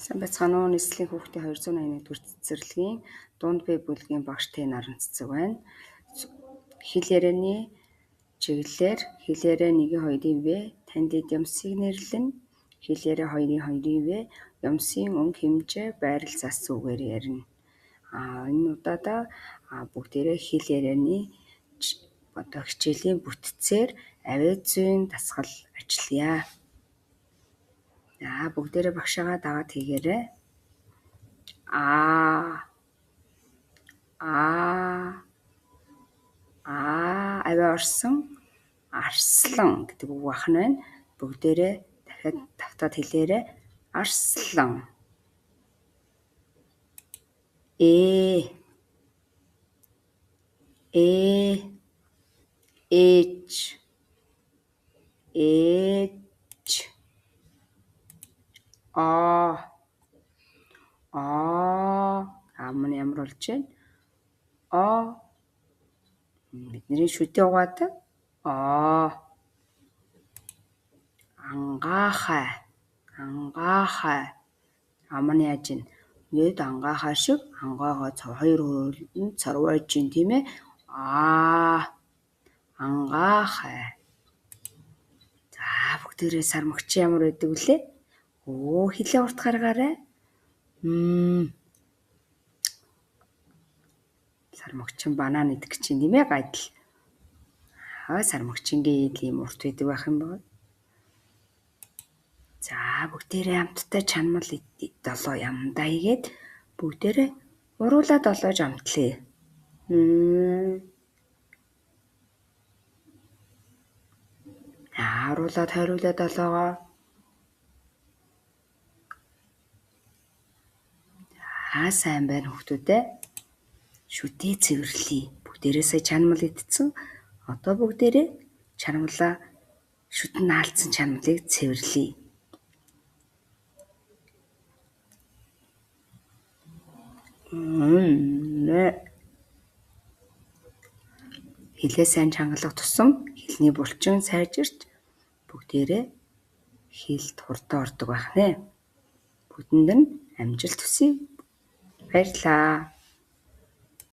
Сайн байцгаана уу? Нийслэлийн хүүхдийн 281 дугаар цэцэрлэгийн дунд бие бүлгийн багш Наран цэцэг байна. Хэл ярианы чиглэлээр хэл яриа 1-2-ийн В танд ямсыг нэрлэн хэл яриа 2-2-ийн В ямсын өнгө хэмжээ байрал зас үгээр ярина. Энэ удаадаа бүгдээрээ хэл ярианы хичээлийн бүтцээр авиа зүйн дасгал ажиллая. Бүгдээрээ багшаагаа дагаад хийгээрэй. Авиа орсон арслан гэдэг үг ахна байна. Бүгдээрээ дахиад давтаад хэлээрэй. Арслан. Ээж. Амны ямар болж байна? Бидний шүдээ угаадаг. Ангаахай. Амны яаж байна? Нэд ангаахай шиг ангаагаа хоёр хөрөлд царвайж чинь тийм ээ. Ангаахай. Бүгдээрээ сар мөгч ямар байдаг вүлээ? Хэлээ урт гаргаарай. Сар мөгчин банан идэх чинь тийм ээ гайдал. Сар мөгчингийн идэл юм урт байдаг байх юм байна. Бүгдээрээ хамтдаа чанмал 7 ямдаа хийгээд бүгдээрээ уруулаа 7 жамтлээ. Уруулаад хориулаа 7-гоо. Сайн байна хүүхдүүдээ. Шүдээ цэвэрлэе. Бүгдээрээ сая чанмал идсэн. Одоо бүгдээрээ чанмалаа шүдэн наалдсан чанмалыг цэвэрлэе. Хэлээ сайн чангалах тусам хэлний булчин сайжирч бүгдээрээ хэлд хурдан ордог байх нэ. Бүгдэнд нь амжилт хүсье. Баярлалаа.